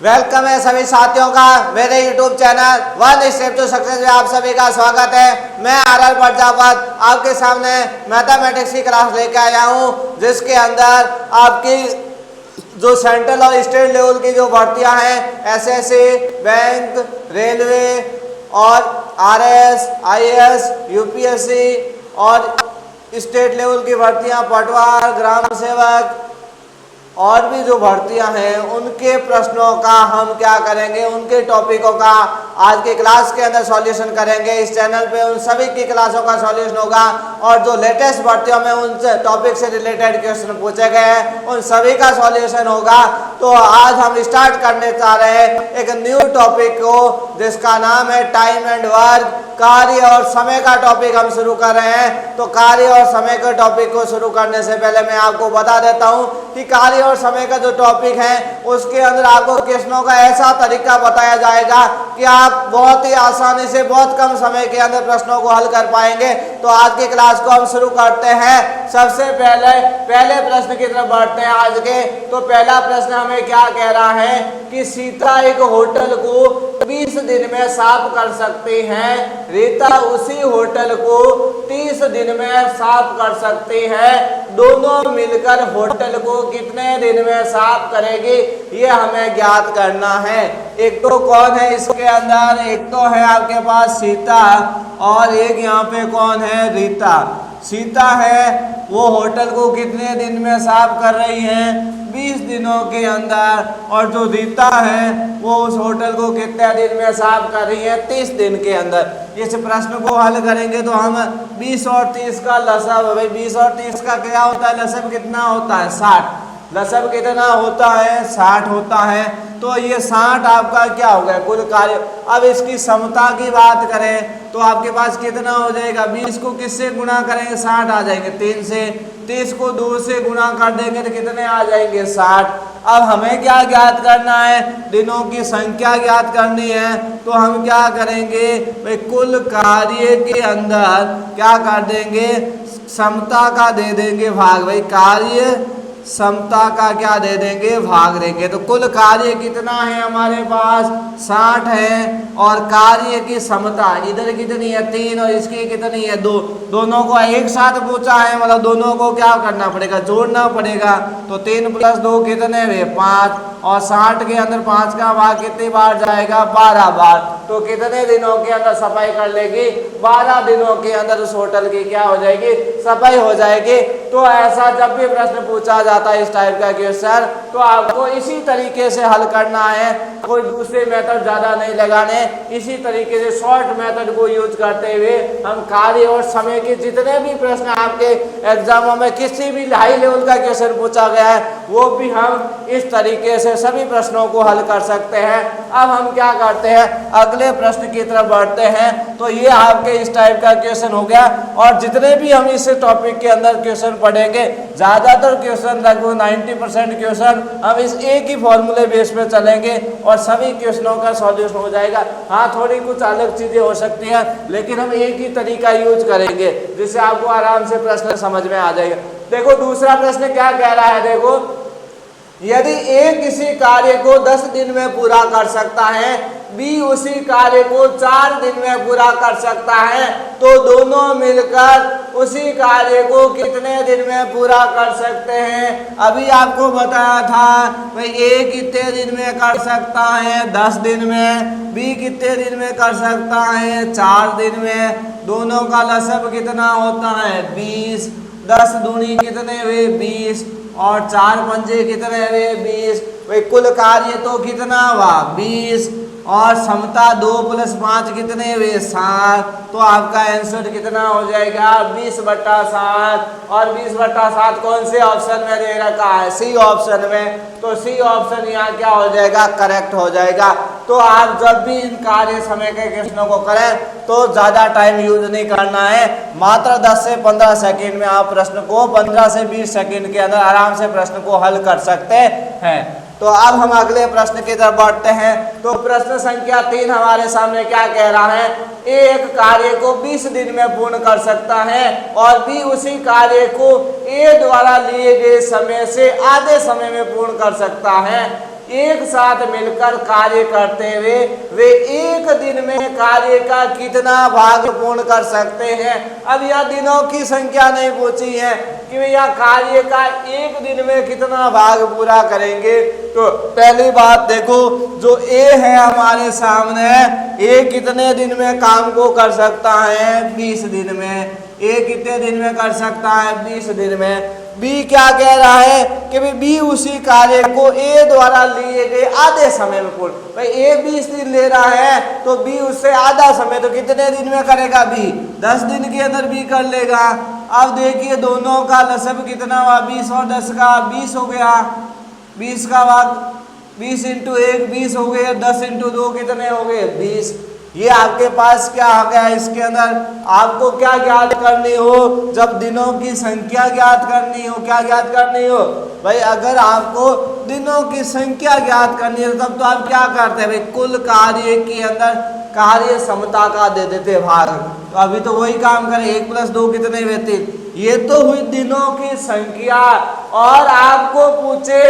Welcome है सभी साथियों का मेरे YouTube channel one step to success में आप सभी का स्वागत है। मैं आरएल प्रजापत आपके सामने मैथमेटिक्स की क्लास लेकर आया हूँ, जिसके अंदर आपकी जो सेंट्रल और स्टेट लेवल की जो भर्तियां हैं, एसएससी, बैंक, रेलवे और आरएस, आईएएस, यूपीएससी और स्टेट लेवल की भर्तियां, पटवार, ग्राम सेवक और भी जो भर्तियां हैं उनके प्रश्नों का हम क्या करेंगे, उनके टॉपिकों का आज के क्लास के अंदर सॉल्यूशन करेंगे। इस चैनल पे उन सभी की क्लासों का सॉल्यूशन होगा और जो लेटेस्ट भर्तियों में उन टॉपिक से रिलेटेड क्वेश्चन पूछे गए हैं उन सभी का सॉल्यूशन होगा। तो आज हम स्टार्ट करने जा रहे हैं एक न्यू टॉपिक को, जिसका नाम है टाइम एंड वर्क, कार्य और समय का टॉपिक हम शुरू कर रहे हैं। तो कार्य और समय के टॉपिक को शुरू करने से पहले मैं आपको बता देता हूं कि कार्य और समय का जो टॉपिक है उसके अंदर आपको क्वेश्चनों का ऐसा तरीका बताया जाएगा कि आप बहुत ही आसानी से बहुत कम समय के अंदर प्रश्नों को हल कर पाएंगे। तो आज की क्लास को हम शुरू करते हैं। सबसे पहले प्रश्न की तरफ बढ़ते हैं आज के। तो पहला प्रश्न हमें क्या कह रहा है कि सीता एक होटल को 20 दिन में साफ कर सकती है, रीता उसी होटल को 30 दिन में साफ कर सकती है। दोनों मिलकर होटल को कितने दिन में साफ करेगी, ये हमें ज्ञात करना है। एक तो कौन है इसके अंदर, एक तो है आपके पास सीता और एक यहाँ पे कौन है, रीता। सीता है वो होटल को कितने दिन में साफ कर रही है, 20 दिनों के अंदर। और जो रीता है वो उस होटल को कितने दिन में साफ कर रही है, 30 दिन के अंदर। इस प्रश्न को हल करेंगे तो हम 20 और 30 का लसाव, भाई 20 और 30 का क्या होता है, लसाव कितना होता है, 60। लसाव कितना होता है, 60 होता है। तो ये 60 आपका क्या हो गया, कुल कार्य। अब इसकी समता की बात करें तो आपके पास कितना हो जाएगा, 20 को किससे गुणा करेंगे, 60 आ जाएंगे 3 से। 30 को 2 से गुणा कर देंगे तो कितने आ जाएंगे, 60। अब हमें क्या ज्ञात करना है, दिनों की संख्या ज्ञात करनी है। तो हम क्या करेंगे भाई, कुल कार्य के अंदर क्या कर देंगे, समता का दे देंगे भाग। भाई कार्य समता का क्या दे देंगे, भाग देंगे। तो कुल कार्य कितना है हमारे पास, 60 है। और कार्य की समता इधर कितनी है, 3, और इसकी कितनी है, 2। दोनों को एक साथ पूछा है, मतलब दोनों को क्या करना पड़ेगा, जोड़ना पड़ेगा। तो 3 + 2 कितने हुए, 5। और 60 के अंदर 5 का भाग कितनी बार जाएगा, 12 बार। तो कितने दिनों के अंदर सफाई कर लेगी, 12 दिनों के अंदर उस होटल की क्या हो जाएगी, सफाई हो जाएगी। तो ऐसा जब भी प्रश्न पूछा जाता है इस टाइप का क्वेश्चन, तो आपको इसी तरीके से हल करना है, कोई दूसरे मेथड ज्यादा नहीं लगाने। इसी तरीके से शॉर्ट मेथड को यूज करते हुए हम कार्य और समय के जितने भी प्रश्न आपके एग्जामों में किसी भी हाई लेवल का क्वेश्चन पूछा गया है वो भी हम इस तरीके से सभी प्रश्नों को हल कर सकते हैं। अब हम क्या करते हैं, अगले प्रश्न की तरफ बढ़ते हैं। तो ये आपके इस टाइप का क्वेश्चन हो गया। और जितने भी हम इस टॉपिक के अंदर क्वेश्चन पढ़ेंगे, ज्यादातर क्वेश्चन लगभग 90% क्वेश्चन हम इस एक ही फॉर्मूले बेस पे चलेंगे और सभी क्वेश्चनों का सॉल्यूशन हो जाएगा। हाँ, थोड़ी कुछ अलग चीजें हो सकती हैं, लेकिन हम एक ही तरीका यूज करेंगे जिससे आपको आराम से प्रश्न समझ में आ जाएगा। देखो दूसरा प्रश्न क्या कह रहा है, देखो यदि A किसी कार्य को 10 दिन में पूरा कर सकता है, B उसी कार्य को 4 दिन में पूरा कर सकता है, तो दोनों मिलकर उसी कार्य को कितने दिन में पूरा कर सकते हैं। अभी आपको बताया था भाई A कितने दिन में कर सकता है, 10 दिन में। B कितने दिन में कर सकता है, 4 दिन में। दोनों का लसाव कितना होता है, 20। 10 दूनी कितने हुए, 20। और 4 पंजे कितने हुए, 20। भाई कुल कार्य तो कितना हुआ, 20। और समता 2 + 5 कितने हुए, 7। तो आपका आंसर कितना हो जाएगा, 20/7। और 20/7 कौन से ऑप्शन में दे रखा है, सी ऑप्शन में। तो सी ऑप्शन यहाँ क्या हो जाएगा, करेक्ट हो जाएगा। तो आप जब भी इन कार्य समय के क्वेश्चनों को करें तो ज्यादा टाइम यूज नहीं करना है, मात्र 10 से 15 सेकेंड में आप प्रश्न को 15 से 20 सेकेंड के अंदर आराम से प्रश्न को हल कर सकते हैं। तो अब हम अगले प्रश्न की तरफ बढ़ते हैं। तो प्रश्न संख्या 3 हमारे सामने क्या कह रहा है, A एक कार्य को 20 दिन में पूर्ण कर सकता है और B उसी कार्य को A द्वारा लिए गए समय से आधे समय में पूर्ण कर सकता है। एक साथ मिलकर कार्य करते हुए वे एक दिन में कार्य का कितना भाग पूर्ण कर सकते हैं। अब यह दिनों की संख्या नहीं पूछी है कि भैया कार्य का एक दिन में कितना भाग पूरा करेंगे। तो पहली बात देखो, जो ए है हमारे सामने, ए कितने दिन में काम को कर सकता है? 20 दिन में। ए कितने दिन में कर सकता है? 20 दिन में। बी क्या कह रहा है कि भाई बी उसी कार्य को ए द्वारा लिए गए आधे समय में पूर्ण, भाई ए 20 दिन ले रहा है तो बी उससे आधा समय तो कितने दिन में करेगा? बी 10 दिन के अंदर बी कर लेगा। अब देखिए दोनों का लसब कितना हुआ? 20 और 10 का 20 हो गया। 20 का भाग 20 इंटू 1 20 हो गए, 10 इंटू 2 कितने हो गए? 20। ये आपके पास क्या आ गया? इसके अंदर आपको क्या ज्ञात करनी हो? जब दिनों की संख्या ज्ञात करनी हो, क्या ज्ञात करनी हो भाई? अगर आपको दिनों की संख्या ज्ञात करनी है तब तो आप क्या करते हैं भाई? कुल कार्य के अंदर कार्य क्षमता का दे देते भाग। तो अभी तो वही काम करें, 1 + 2 कितने हुए? 3। ये तो हुई दिनों की संख्या। और आपको पूछे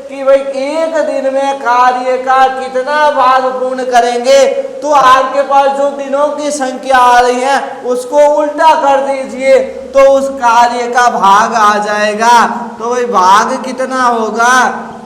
कि भाई एक दिन में कार्य का कितना भाग पूर्ण करेंगे, तो आपके पास जो दिनों की संख्या आ रही है उसको उल्टा कर दीजिए तो उस कार्य का भाग आ जाएगा। तो भाई भाग कितना होगा?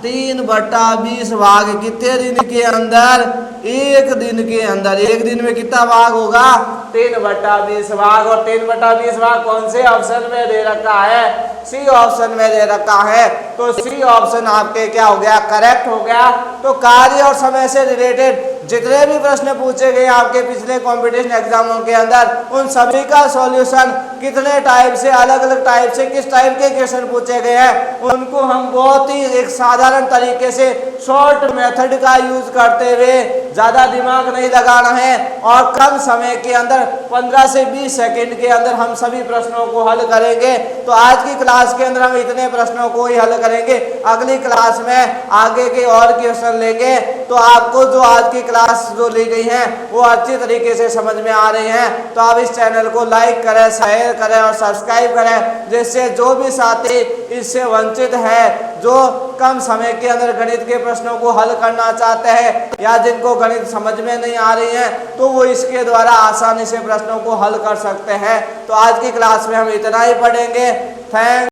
3/20 भाग कितने दिन के अंदर? एक दिन के अंदर। एक दिन में कितना भाग होगा? 3/20 भाग। और 3/20 भाग कौन से ऑप्शन में दे रखा है? सी ऑप्शन में दे रखा है। तो सी ऑप्शन आपके क्या हो गया? करेक्ट हो गया। तो कार्य और समय से रिलेटेड जितने भी प्रश्न पूछे गए आपके पिछले कंपटीशन एग्जामों के अंदर, उन सभी का सॉल्यूशन कितने टाइप से, अलग अलग टाइप से, किस टाइप के क्वेश्चन पूछे गए हैं, उनको हम बहुत ही एक साधारण तरीके से शॉर्ट मेथड का यूज करते हुए, ज्यादा दिमाग नहीं लगाना है और कम समय के अंदर 15 से 20 सेकंड के अंदर हम सभी प्रश्नों को हल करेंगे। तो आज की क्लास के अंदर हम इतने प्रश्नों को ही हल करेंगे। अगली क्लास में आगे के और क्वेश्चन लेंगे। तो आपको जो आज की क्लास जो ली गई है वो अच्छी तरीके से समझ में आ रही हैं, तो आप इस चैनल को लाइक करें, शेयर करें और सब्सक्राइब करें, जिससे जो भी साथी इससे वंचित है, जो कम समय के अंदर गणित के प्रश्नों को हल करना चाहते हैं या जिनको गणित समझ में नहीं आ रही है, तो वो इसके द्वारा आसानी से प्रश्नों को हल कर सकते हैं। तो आज की क्लास में हम इतना ही पढ़ेंगे। थैंक